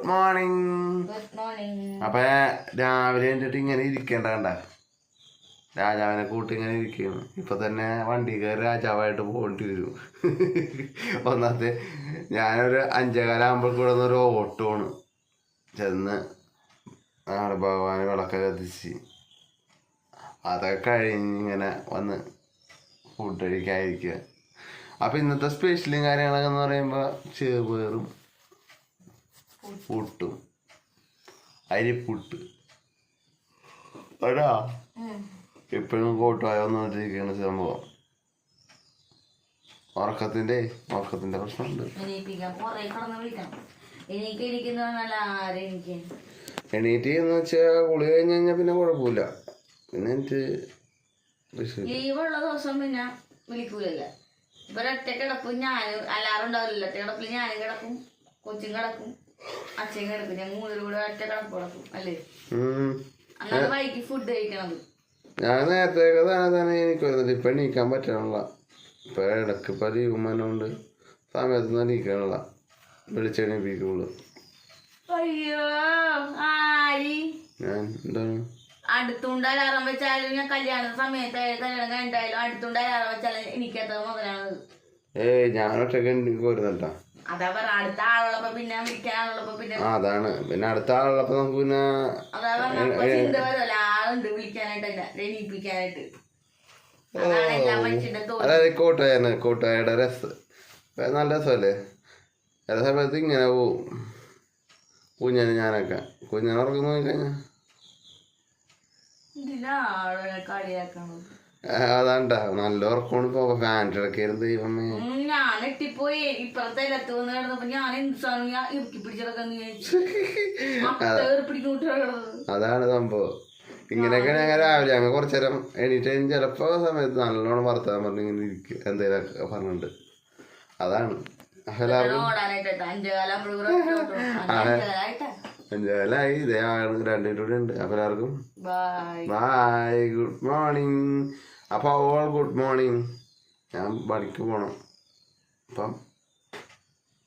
Morning. Good morning. അപ്പൊ രാവിലെ എന്നിട്ട് ഇങ്ങനെ ഇരിക്കേണ്ട കണ്ട, രാജാവിനെ കൂട്ടി ഇങ്ങനെ ഇരിക്കുന്നു. ഇപ്പൊ തന്നെ വണ്ടി കയറി രാജാവായിട്ട് പോകേണ്ടി വരും. ഒന്നാമത്തെ ഞാനൊരു 5:15 കൂടെ ഒരു ഓട്ടമാണ് ചെന്ന് നാളെ ഭഗവാന് വിളക്കൊക്കെ കത്തിച്ച് അതൊക്കെ കഴിഞ്ഞിങ്ങനെ വന്ന് ഫുഡ് കഴിക്കാതിരിക്കുക. അപ്പം ഇന്നത്തെ സ്പെഷ്യലും കാര്യങ്ങളൊക്കെ എന്ന് പറയുമ്പോൾ ചെറുപയറും പുട്ടും, അരിപ്പുട്ട്. അടാ എപ്പോഴും കോട്ടുവായ വന്നുകൊണ്ടിരിക്കുകയാണ് സംഭവം. ഉറക്കത്തിൻ്റെ പ്രശ്നമുണ്ട്. എണീറ്റ് എന്ന് വെച്ചാൽ കുളി കഴിഞ്ഞ് കഴിഞ്ഞാൽ പിന്നെ കുഴപ്പമില്ല. പിന്നെ എനിക്ക് ലീവുള്ള ദിവസം പിന്നെ വിളിക്കൂലല്ല. ഇപ്പൊ ഒറ്റ കിടപ്പും ഞാനും അല്ലാറും ഉണ്ടാവില്ല. ഒറ്റ കിടപ്പിൽ ഞാനും കിടക്കും, കൊച്ചും കിടക്കും, അച്ഛൻ കിടക്കും. ഞാൻ 3 കൂടെ ഒറ്റ കിടപ്പ് കിടക്കും അല്ലേ. അങ്ങനെ വൈകി ഫുഡ് കഴിക്കണത്. ഞാൻ നേരത്തെ തന്നെ എനിക്ക് വരുന്നില്ല. ഇപ്പം എണീക്കാൻ പറ്റണല്ല. ഇപ്പം ഇടയ്ക്ക് ഇപ്പം ലീവുമാനുണ്ട്, സമയത്തൊന്നും എണീക്കാനുള്ള വിളിച്ചെണീപ്പിക്കുള്ളൂ. അയ്യോ ആരി ഞാൻ എന്താണ് അടുത്തുണ്ട് അലാറം വെച്ചാലും ഞാൻ കല്യാണ സമയത്തായാലും കല്യാണം കഴിഞ്ഞിട്ടായാലും അടുത്തുണ്ട് അലാറം വെച്ചാലും എനിക്കത് മുതലാണത്. ഞാൻ ഒറ്റയ്ക്ക് എനിക്ക് വരുന്നുണ്ടാ. അതാ പറ അടുത്ത ആളുള്ളപ്പോ പിന്നെ വിളിക്കാനുള്ളപ്പോ പിന്നെ അതാണ്. പിന്നെ അടുത്ത ആളുള്ളപ്പോ നമുക്ക് പിന്നെ അതാ പറഞ്ഞ ചിന്ത വരുമല്ലോ, ആളുണ്ട് വിളിക്കാനായിട്ടല്ല എണീപ്പിക്കാനായിട്ട്. അതായത് കോട്ടായുടെ രസം നല്ല രസമല്ലേ. ചില സമയത്ത് ഇങ്ങനെ പോവും ഞാനൊക്കെ ഉറക്കുന്നു കഴിഞ്ഞാൽ അതാണ്ടാ നല്ല ഉറക്കമാണ്. ഇപ്പൊ ഫാൻ്റെ ഇടയ്ക്കായിരുന്നു ദൈവമേ. ഞാൻ എട്ടിപ്പോയി. ഇപ്പഴത്തെ ഇലത്ത് വന്ന് കിടന്നപ്പോ ഞാൻ ഇറുക്കി പിടിച്ചിടക്കാന്ന് അതാണ് സംഭവം. ഇങ്ങനെയൊക്കെ ഞങ്ങൾ രാവിലെ ഞങ്ങൾ കുറച്ചു നേരം എണീറ്റ് ചിലപ്പോ സമയത്ത് നല്ലോണം വർത്താനം പറഞ്ഞ് ഇങ്ങനെ ഇരിക്കും, എന്തെങ്കിലുമൊക്കെ പറഞ്ഞിട്ട്. അതാണ് അഞ്ചാലായി. ഇതേ 2 കൂടെ ഉണ്ട്. അപ്പൊ എല്ലാവർക്കും ബൈ, ഗുഡ് മോർണിംഗ്. അപ്പൊ ഓൾ ഗുഡ് മോർണിംഗ്. ഞാൻ പണിക്ക് പോണം. അപ്പം